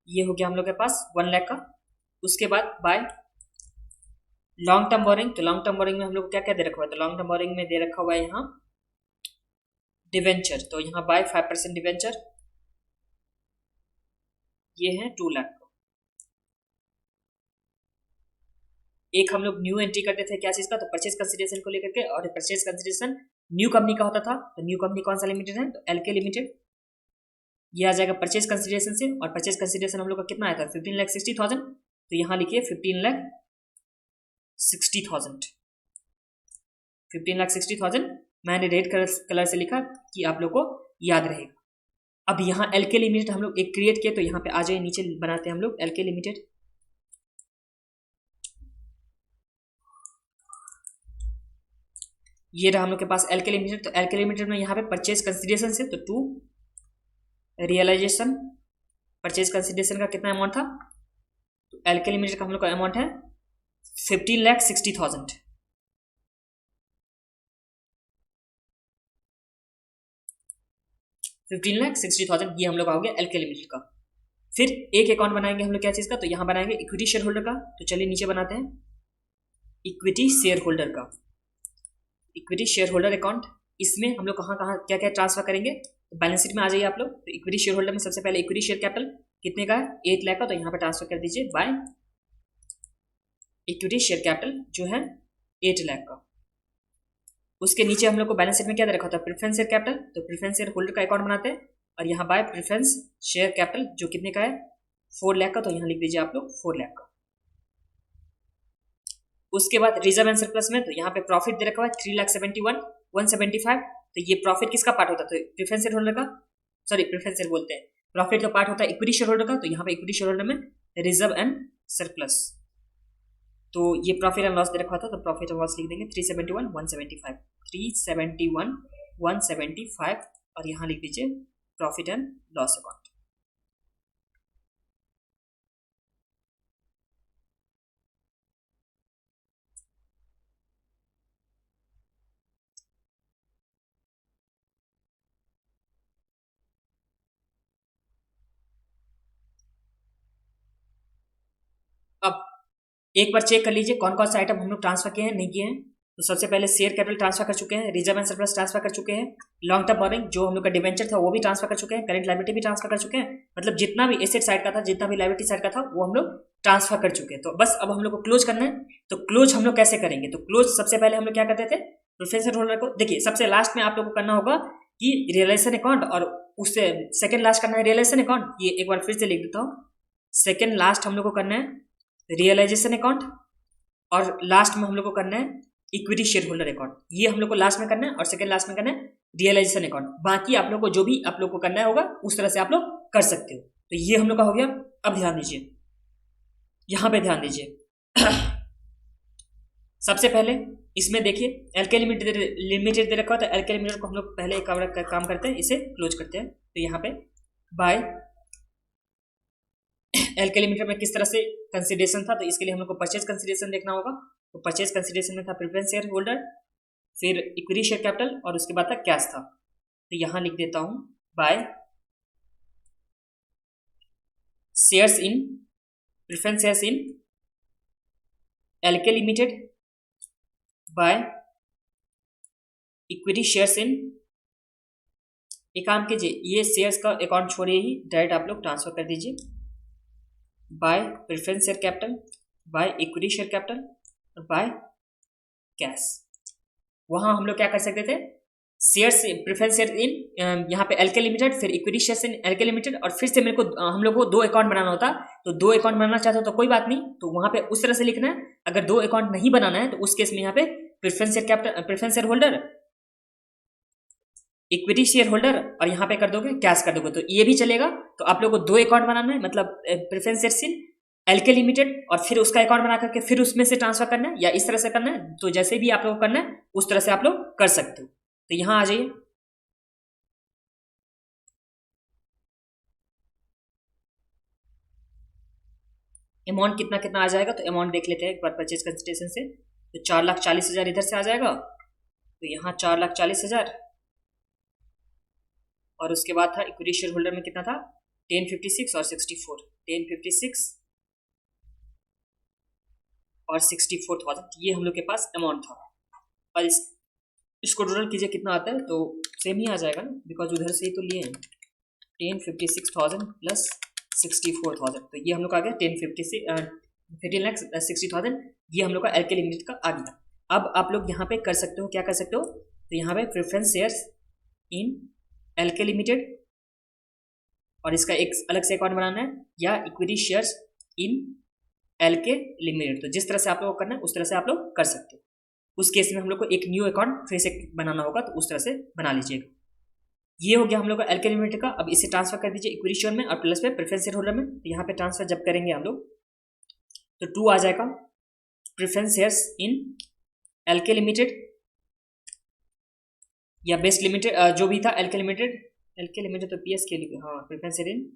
ये हो गया हम लोग के पास 1 लाख का। उसके बाद बाय लॉन्ग टर्म बोरिंग, तो लॉन्ग टर्म बोरिंग में हम लोग को क्या क्या दे रखा हुआ है, तो लॉन्ग टर्म बोरिंग में दे रखा हुआ है यहाँ डिवेंचर, तो यहाँ बाय 5% डिवेंचर, ये है 2 लाख का। एक हम लोग न्यू एंट्री करते थे क्या चीज का, तो परचेज कंसिडरेशन को लेकर के, और परचेज कंसिडरेशन न्यू कंपनी का होता था। तो न्यू कंपनी कौन सा लिमिटेड है, तो एलके लिमिटेड। ये आ जाएगा परचेज कंसिडरेशन से, और परचेज कंसिडरेशन हम लोग का कितना आया था 15,60,000, तो यहाँ लिखिए 15,60,000। 15,60,000 मैंने रेड कलर से लिखा कि आप लोग को याद रहेगा। अब यहाँ एलके लिमिटेड हम लोग एक क्रिएट किए, तो यहाँ पे आ जाए नीचे बनाते हैं हम लोग एलके लिमिटेड। ये रहा हम लोग के पास एलके लिमिटेड। तो एलके लिमिटेड में यहाँ पे परचेज कंसिडरेशन से, तो 2 रियलाइजेशन परचेज कंसिडरेशन का कितना अमाउंट था, तो एलके लिमिटेड का हम लोग का अमाउंट है 15,60,000। 15,60,000 ये हम लोग हो गया एलके लिमिटेड का। फिर एक अकाउंट बनाएंगे हम लोग क्या चीज का, तो यहाँ बनाएंगे इक्विटी शेयर होल्डर का। तो चलिए नीचे बनाते हैं इक्विटी शेयर होल्डर का, इक्विटी शेयर होल्डर अकाउंट। इसमें हम लोग कहाँ कहाँ क्या क्या ट्रांसफर करेंगे, तो बैलेंस शीट में आ जाइए आप लोग। तो इक्विटी शेयर होल्डर में सबसे पहले इक्विटी शेयर कैपिटल कितने का है 8 लाख का, तो यहाँ पे ट्रांसफर कर दीजिए बाय इक्विटी शेयर कैपिटल जो है 8 लाख का। उसके नीचे हम लोग को बैलेंस शीट में क्या दे रखा होता है, प्रेफरेंस शेयर कैपिटल, तो प्रेफरेंस शेयर होल्डर का अकाउंट बनाते हैं और यहाँ बाय प्रेफरेंस शेयर कैपिटल जो कितने का है 4 लाख का, तो यहाँ लिख दीजिए आप लोग 4 लाख का। उसके बाद रिजर्व एंड सरप्लस में तो यहाँ पे प्रॉफिट दे रखा हुआ है 3,71,175, तो ये प्रॉफिट किसका पार्ट होता है, तो प्रेफरेंस शेयर होल्डर का, सॉरी प्रेफरेंस शेयर बोलते हैं, प्रॉफिट का पार्ट होता है इक्विटी शेयर होल्डर का, तो यहाँ पे इक्विटी शेयर होल्डर में रिजर्व एंड सरप्लस, तो ये प्रॉफिट एंड लॉस दे रखा था, तो प्रॉफिट एंड लॉस लिख देंगे 371,175 और यहाँ लिख दीजिए प्रॉफिट एंड लॉस अकाउंट। अब एक बार चेक कर लीजिए कौन कौन सा आइटम हम लोग ट्रांसफर किए हैं नहीं किए हैं। तो सबसे पहले शेयर कैपिटल ट्रांसफर कर चुके हैं, रिजर्व एंड सरप्लस ट्रांसफर कर चुके हैं, लॉन्ग टर्म बोरिंग जो हम लोग का डिवेंचर था वो भी ट्रांसफर कर चुके हैं, करंट लायबिलिटी भी ट्रांसफर कर चुके हैं, मतलब जितना भी एसेट साइड का था जितना भी लायबिलिटी साइड का था वो हम लोग ट्रांसफर कर चुके हैं। तो बस अब हम लोग को क्लोज करना है। तो क्लोज हम लोग कैसे करेंगे, तो क्लोज सबसे पहले हम लोग क्या करते थे, प्रेफरेंस होल्डर को देखिए सबसे लास्ट में आप लोग को करना होगा कि रियलाइजेशन अकाउंट, और उससे सेकंड लास्ट करना है रियलाइजेशन अकाउंट। ये एक बार फिर से लिख देता हूँ, सेकंड लास्ट हम लोग को करना है रियलाइजेशन अकाउंट और लास्ट में हम लोग को करना है इक्विटी शेयर होल्डर अकाउंट। ये हम लोग को लास्ट में करना है और सेकंड लास्ट में करना है रियलाइजेशन अकाउंट। बाकी आप लोग को जो भी आप लोग को करना होगा उस तरह से आप लोग कर सकते हो। तो ये हम लोग का हो गया। अब ध्यान दीजिए, यहां पे ध्यान दीजिए सबसे पहले इसमें देखिए एलके लिमिटेड दे रखा है, तो एलके लिमिटेड को हम लोग पहले एक काम करते हैं, इसे क्लोज करते हैं। तो यहाँ पे बाय एलके लिमिटेड में किस तरह से कंसिडरेशन था, तो इसके लिए हम लोग को परचेज कंसिडरेशन देखना होगा। तो परचेज कंसिडरेशन में था प्रेफरेंस शेयर होल्डर, फिर इक्विटी शेयर कैपिटल और उसके बाद था कैश था। तो यहां लिख देता हूं by shares in preference shares in LK limited by equity shares in, एक काम कीजिए ये शेयर्स का अकाउंट छोड़िए ही डायरेक्ट आप लोग ट्रांसफर कर दीजिए, bye preference share capital by equity share capital और बाय कैश। वहां हम लोग क्या कर सकते थे, शेयर्स प्रेफरेंस शेयर इन यहाँ पे एलके लिमिटेड, फिर equity shares in LK limited, और फिर से मेरे को हम लोग को 2 अकाउंट बनाना होता। तो 2 अकाउंट बनाना चाहते हो तो कोई बात नहीं, तो वहां पे उस तरह से लिखना है। अगर 2 अकाउंट नहीं बनाना है तो उस केस में यहाँ पे preference share capital preference share holder equity share holder और यहाँ पे कर दोगे कैश कर दोगे, तो ये भी चलेगा। तो आप लोग को 2 अकाउंट बनाना है, मतलब preference shares in LK limited और फिर उसका अकाउंट बना करके फिर उसमें से ट्रांसफर करना है, या इस तरह से करना है। तो जैसे भी आप लोग को करना है उस तरह से आप लोग कर सकते हो। तो यहां आ जाइए, अमाउंट कितना कितना आ जाएगा, तो अमाउंट देख लेते हैं एक बार परचेज कंसिडरेशन से। तो 4,40,000 इधर से आ जाएगा, तो यहाँ 4,40,000 और उसके बाद था इक्विटी शेयर होल्डर में कितना था 1056 और 64, 1056 और 64,000 ये हम लोग के पास अमाउंट था। और इसको टोटल कीजिए कितना आता है, तो सेम ही आ जाएगा ना, बिकॉज उधर से ही तो लिए हैं 1056,000 प्लस 64,000, तो ये हम लोग का आ गया 15,60,000, ये हम लोग का एलके लिमिटेड का आ गया। अब आप लोग यहाँ पे कर सकते हो, क्या कर सकते हो, तो यहाँ पे preference shares in LK limited और इसका एक अलग से अकाउंट बनाना है, या equity shares in LK limited. तो जिस तरह से आप लोग को करना है उस तरह से आप लोग कर सकते हो। उस केस में हम लोग को एक न्यू अकाउंट फिर से बनाना होगा, तो उस तरह से बना लीजिएगा। ये हो गया हम लोग का एलके लिमिटेड का। अब इसे ट्रांसफर कर दीजिए इक्विटी शेयर में और प्लस में प्रेफरेंस शेयर होल्डर में। तो यहाँ पे ट्रांसफर जब करेंगे हम लोग तो 2 आ जाएगा preference shares in LK limited या बेस्ट लिमिटेड जो भी था एलके लिमिटेड तो पीएस के लिए, हाँ preference share in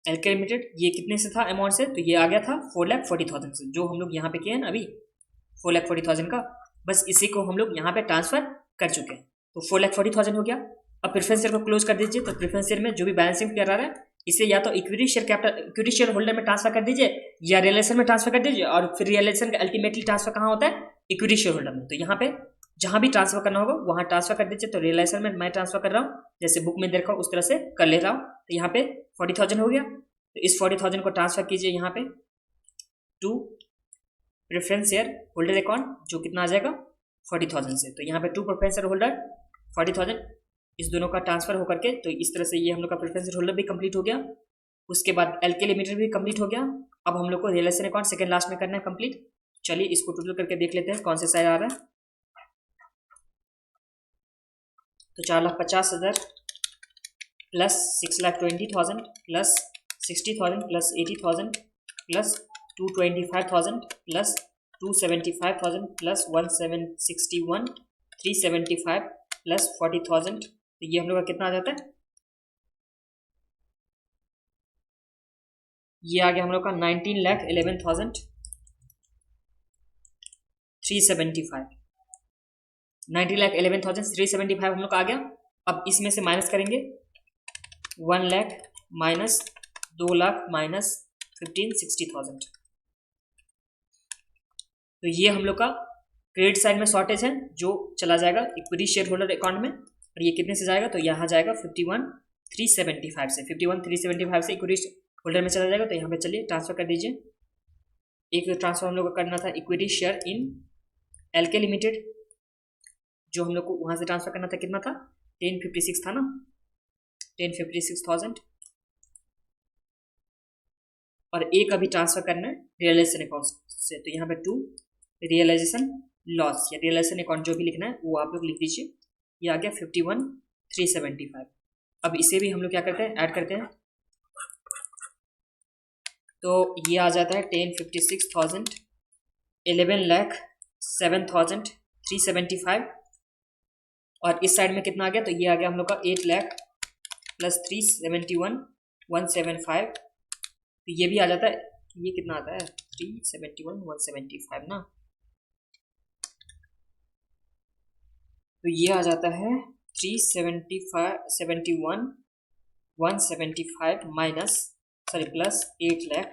LK limited. ये कितने से था अमाउंट से, तो ये आ गया था 4,40,000 से, जो हम लोग यहाँ पे किए हैं ना अभी 4,40,000 का। बस इसी को हम लोग यहाँ पे ट्रांसफर कर चुके हैं, तो 4,40,000 हो गया। अब प्रेफरेंस शेयर को क्लोज कर दीजिए। तो प्रेफरेंस शेयर में जो भी बैलेंसिंग क्लियर आ रहा है इसे या तो equity share capital equity share holder में ट्रांसफर कर दीजिए या रियलाइजेशन में ट्रांसफर कर दीजिए, और फिर रियलाइजेशन का अल्टीमेटली ट्रांसफर कहाँ होता है, इक्विटी शेयर होल्डर में। तो यहाँ पे जहां भी ट्रांसफर करना होगा वहां ट्रांसफर कर दीजिए। तो रियलाइजेशन में मैं ट्रांसफर कर रहा हूँ, जैसे बुक में देखा उस तरह से कर ले रहा हूँ। तो यहाँ पे 40,000 हो गया, तो इस 40,000 को ट्रांसफर कीजिए यहाँ पे to preference share holder account जो कितना आ जाएगा 40,000 से। तो यहाँ पे टू प्रेफरेंस शेयर होल्डर 40,000, इस दोनों का ट्रांसफर होकर के, तो इस तरह से ये हम लोग का प्रेफरेंस शेयर होल्डर भी कंप्लीट हो गया। उसके बाद एलके लिमिटेड भी कंप्लीट हो गया। अब हम लोग को रियलाइजेशन अकाउंट सेकंड लास्ट में करना है कंप्लीट। चलिए इसको टोटल करके देख लेते हैं कौन से साइड आ रहा है। तो 4,50,000 plus 6,20,000 plus 60,000 plus 80,000 plus 225,000 plus 275,000 plus 1,761 375 plus 40,000। तो ये हम लोग का कितना आ जाता है, ये आ गया हम लोग का 19,11,375 19,11,375 हम लोग का आ गया। अब इसमें से माइनस करेंगे 1 लाख माइनस 2 लाख माइनस 15,60,000। तो ये हम लोग का क्रेडिट साइड में शॉर्टेज है जो चला जाएगा इक्विटी शेयर होल्डर अकाउंट में। और ये कितने से जाएगा, तो यहाँ जाएगा 51,375 से, 51,375 से इक्विटी होल्डर में चला जाएगा। तो यहाँ पे चलिए ट्रांसफर कर दीजिए। एक ट्रांसफर हम लोग को करना था equity share in LK limited, जो हम लोग को वहां से ट्रांसफर करना था, कितना था 1056 था ना, 1056,000। और एक अभी ट्रांसफर करना है रियलाइजेशन अकाउंट से। तो यहाँ पे टू रियलाइजेशन लॉस या रियलाइजेशन अकाउंट जो भी लिखना है वो आप लोग लिख दीजिए। ये आ गया 51,375। अब इसे भी हम लोग क्या करते हैं, ऐड करते हैं। तो ये आ जाता है 1056,000 11,07,375। और इस साइड में कितना आ गया, तो ये आ गया हम लोग का 8 लाख प्लस 371,175। तो ये भी आ जाता है, ये कितना आता है 371,175 ना। तो ये आ जाता है 371,175 माइनस सॉरी प्लस 8 लाख।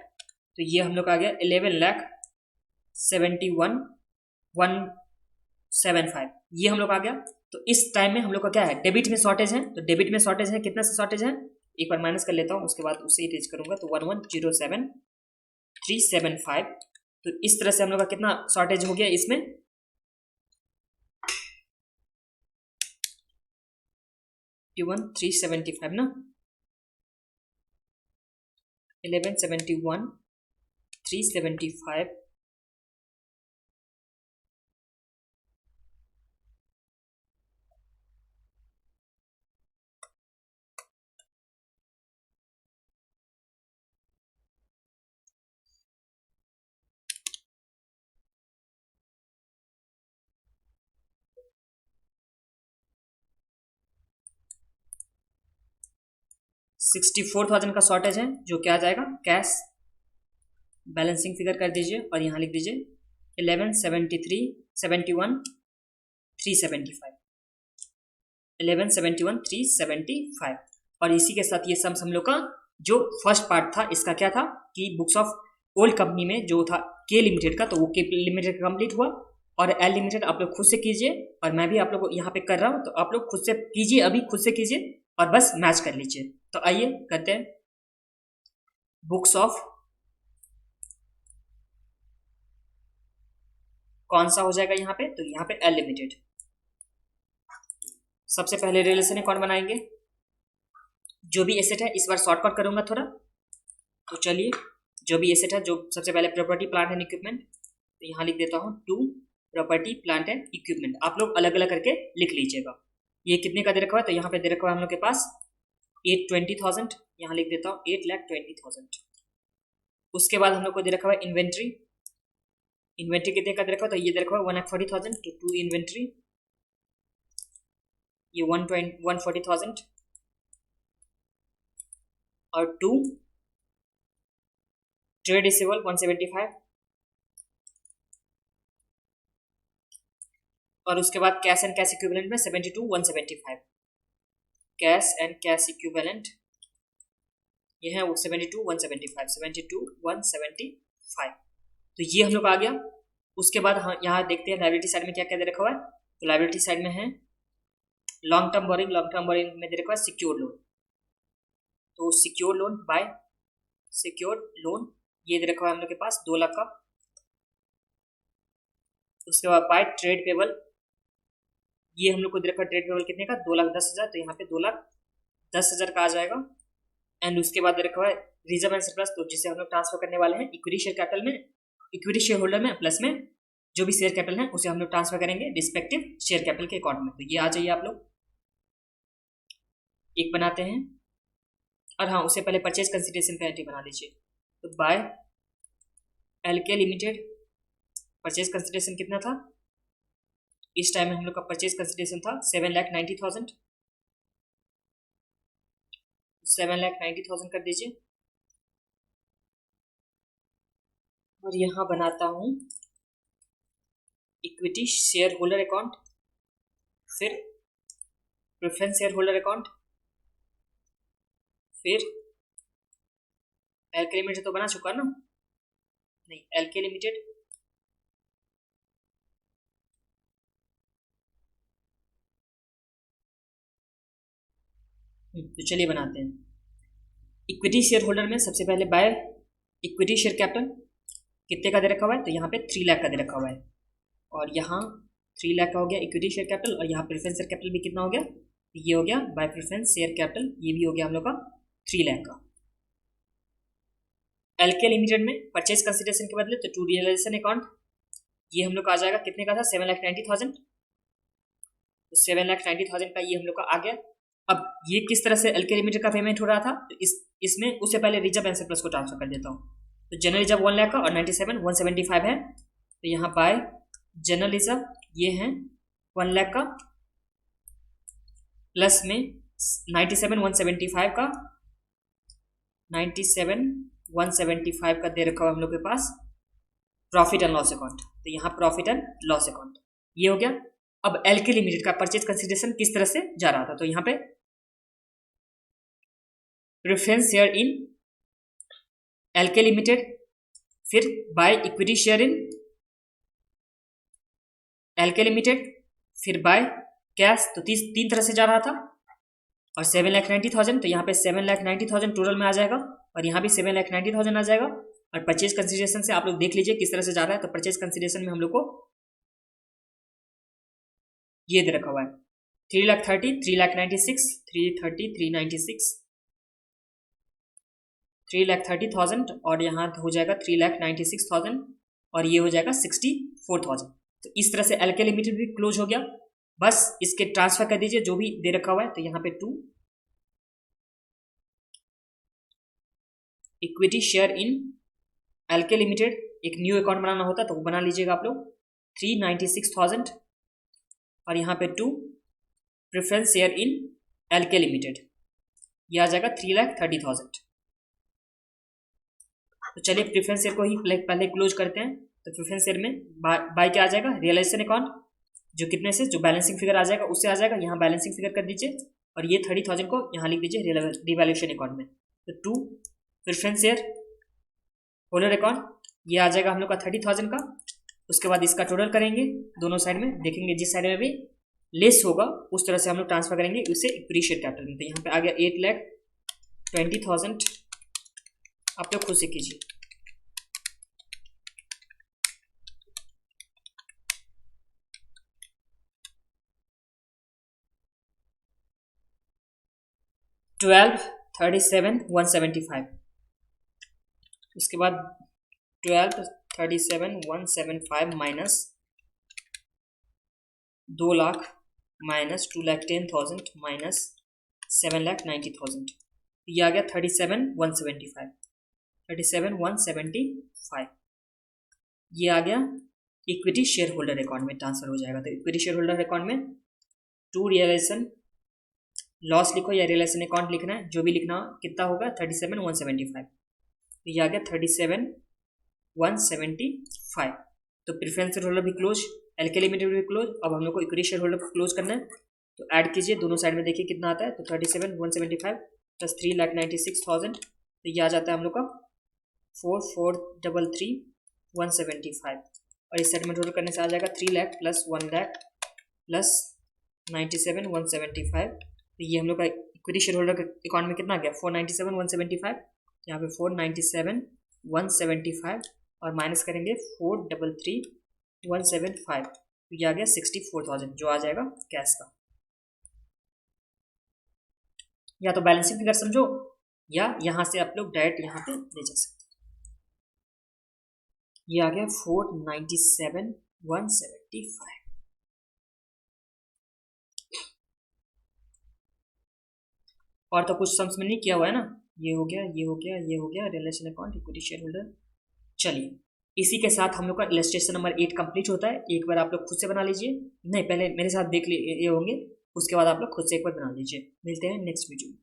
तो ये हम लोग का आ गया 11,71,175, ये हम लोग आ गया। तो इस टाइम में हम लोग का क्या है, डेबिट में शॉर्टेज है। तो डेबिट में शॉर्टेज है, कितना से शॉर्टेज है, एक बार माइनस कर लेता हूँ, उसके बाद उससे इरेज करूंगा। तो 11,07,375। तो इस तरह से हम लोग का कितना शॉर्टेज हो गया इसमें, 51,375 ना, 11,71,375 64,000 का शॉर्टेज है, जो क्या आ जाएगा कैश बैलेंसिंग फिगर कर दीजिए और यहाँ लिख दीजिए 11,71,375 11,71,375। और इसी के साथ ये सम्स हम लोग का जो फर्स्ट पार्ट था इसका क्या था कि बुक्स ऑफ ओल्ड कंपनी में जो था के लिमिटेड का, तो वो के लिमिटेड का कंप्लीट हुआ। और एल लिमिटेड आप लोग खुद से कीजिए, और मैं भी आप लोग को यहाँ पे कर रहा हूँ, तो आप लोग खुद से कीजिए, अभी खुद से कीजिए और बस मैच कर लीजिए। तो आइए करते हैं बुक्स ऑफ, कौन सा हो जाएगा यहाँ पे, तो यहाँ पे एल लिमिटेड। सबसे पहले रिलेशन अकाउंट बनाएंगे, जो भी एसेट है इस बार शॉर्टकट करूंगा थोड़ा। तो चलिए जो भी एसेट है, जो सबसे पहले प्रॉपर्टी प्लांट एंड इक्विपमेंट, तो यहाँ लिख देता हूँ to property plant and equipment. आप लोग अलग अलग करके लिख लीजिएगा। ये कितने का दे रखा है, तो यहाँ पे दे रखा है हम लोग के पास 820,000, यहाँ लिख देता हूँ 8,20,000। उसके बाद हम लोग को दे रखा है इन्वेंट्री, इन्वेंट्री कितने का दे रखा है, तो ये दे रखा है 1,40,000। तो टू इन्वेंट्री, ये 140,000 और टू ट्रेड रिसीवेबल 175। और उसके बाद कैश एंड कैश इक्विवेलेंट में 72,175, कैश एंड कैश इक्विवेलेंट ये है वो 72,175 72,175। तो ये हम लोग आ गया। उसके बाद यहाँ देखते हैं लायबिलिटी साइड में क्या क्या दे रखा हुआ है। तो लायबिलिटी साइड में है long term borrowing, long term borrowing में दे रखा है सिक्योर लोन। तो secure loan by secure loan ये दे रखा है हम लोग के पास 2 लाख का। उसके बाद बाय ट्रेड पेबल, ये हम लोग को दे रखा ट्रेड पेबल कितने का 2,10,000, तो यहाँ पे 2,10,000 का आ जाएगा। एंड उसके बाद दे रखा है रिजर्व एंड सरप्लस, तो जिसे हम लोग ट्रांसफर करने वाले हैं इक्विटी शेयर कैपिटल में, इक्विटी शेयर होल्डर में, प्लस में जो भी शेयर कैपिटल है उसे हम लोग ट्रांसफर करेंगे रिस्पेक्टिव शेयर कैपिटल के अकाउंट में। तो ये आ जाइए आप लोग, एक बनाते हैं। और हाँ, उससे पहले परचेज कंसिडरेशन का एंट्री बना लीजिए। तो by L K limited purchase consideration कितना था इस टाइम में, हम लोग का परचेज कंसिडरेशन था 7,90,000, 7,90,000 कर दीजिए। और यहाँ बनाता हूँ इक्विटी शेयर होल्डर अकाउंट, फिर प्रेफरेंस शेयर होल्डर अकाउंट, फिर एलके लिमिटेड तो बना चुका ना, नहीं एलके लिमिटेड, तो चलिए बनाते हैं। इक्विटी शेयर होल्डर में सबसे पहले बाय इक्विटी शेयर कैपिटल कितने का दे रखा हुआ है, तो यहाँ पे 3 लाख का दे रखा हुआ है, और यहाँ 3 लाख का हो गया इक्विटी शेयर कैपिटल, और यहाँ प्रेफरेंस शेयर कैपिटल भी कितना हो गया, ये हो गया बाय प्रेफरेंस शेयर कैपिटल, ये भी हो गया हम लोग का 3 लाख का। एलके लिमिटेड में परचेज कंसिडरेशन के बदले तो टू रियलाइजेशन अकाउंट, ये हम लोग का आ जाएगा कितने का था 7,90,000, तो 7,90,000 का ये हम लोग का आ गया। अब ये किस तरह से एलके लिमिटेड का पेमेंट हो रहा था, तो इसमें उससे पहले रिजर्व एंड सरप्लस को ट्रांसफर कर देता हूँ। तो जनरल रिजर्व 1 लाख का और 97,175 है, तो यहाँ बाय जनरल रिजर्व ये है 1 लाख का, प्लस में 97,175 का, 97,175 का दे रखा हुआ हम लोग के पास प्रॉफिट एंड लॉस अकाउंट, तो यहाँ प्रॉफिट एंड लॉस अकाउंट ये हो गया। अब एलके लिमिटेड का परचेज कंसिडरेशन किस तरह से जा रहा था, तो यहाँ पे preference share in LK limited, फिर by equity share in LK limited, फिर बाय कैश, तो तीन तरह से जा रहा था। और 7,90,000, तो यहाँ पे 7,90,000 टोटल में आ जाएगा, और यहाँ भी 7,90,000 आ जाएगा। और परचेज कंसिडरेशन से आप लोग देख लीजिए किस तरह से जा रहा है, तो परचेज कंसिडरेशन में हम लोग को ये दे रखा हुआ है 3,30,000, 3,96,000, 330, 396, 3,30,000, और यहाँ हो जाएगा 3,96,000, और ये हो जाएगा 64,000। तो इस तरह से एलके लिमिटेड भी क्लोज हो गया। बस इसके ट्रांसफर कर दीजिए जो भी दे रखा हुआ है, तो यहाँ पे 2 equity share in LK limited, एक न्यू अकाउंट बनाना होता तो वो बना लीजिएगा आप लोग, 396,000, और यहाँ पे 2 preference share in LK limited, ये आ जाएगा 3,30,000। तो चलिए प्रेफरेंस शेयर को ही पहले क्लोज करते हैं। तो प्रेफरेंस शेयर में बाय क्या आ जाएगा, रियलाइजेशन अकाउंट, जो कितने से, जो बैलेंसिंग फिगर आ जाएगा उससे आ जाएगा, यहाँ बैलेंसिंग फिगर कर दीजिए, और ये 30,000 को यहाँ लिख दीजिए रिवैल्यूएशन अकाउंट में। तो 2 प्रेफरेंस शेयर होल्डर अकाउंट, ये आ जाएगा हम लोग का 30,000 का। उसके बाद इसका टोटल करेंगे दोनों साइड में, देखेंगे जिस साइड में भी लेस होगा उस तरह से हम लोग ट्रांसफर करेंगे उससे इक्विटी शेयर कैपिटल में। तो यहाँ पे आ गया 8,20,000, आप लोग खुद से कीजिए। $12,37,175, उसके बाद 12,37,175 माइनस 2 लाख माइनस 2,10,000 माइनस 7,90,000, ये आ गया 37,175, 37,175 ये आ गया इक्विटी शेयर होल्डर अकाउंट में ट्रांसफर हो जाएगा। तो इक्विटी शेयर होल्डर अकाउंट में 2 रियलाइजेशन लॉस लिखो या रियलाइजेशन अकाउंट लिखना है, जो भी लिखना हो, कितना होगा 37,175, तो ये आ गया 37,175। तो प्रेफरेंस शेयर होल्डर भी क्लोज, एलके लिमिटेड भी क्लोज। अब हम लोग को इक्विटी शेयर होल्डर को क्लोज करना है, तो ऐड कीजिए दोनों साइड में, देखिए कितना आता है। तो 37,175 प्लस 3,96,000, तो ये आ जाता है हम लोग का 4,433,175, और इस साइड में टोटल करने से आ जाएगा 3 लाख प्लस 1 लाख प्लस 97,175। तो ये हम लोग का इक्विटी शेयर होल्डर के अकाउंट में कितना आ गया 497,175, यहाँ पे 497,175, और माइनस करेंगे 433,175, 175, तो ये आ गया 64,000 जो आ जाएगा कैश का। या तो बैलेंसिंग फिगर समझो या यहाँ से आप लोग डायरेक्ट यहाँ पे ले जा सकते। ये आ गया 497,175। और तो कुछ सम्स में नहीं किया हुआ है ना, ये हो गया, ये हो गया, ये हो गया, realisation account, equity share holder. चलिए इसी के साथ हम लोग का इलस्ट्रेशन नंबर 8 कंप्लीट होता है। एक बार आप लोग खुद से बना लीजिए, नहीं पहले मेरे साथ देख लिए होंगे, उसके बाद आप लोग खुद से एक बार बना लीजिए। मिलते हैं नेक्स्ट वीडियो में।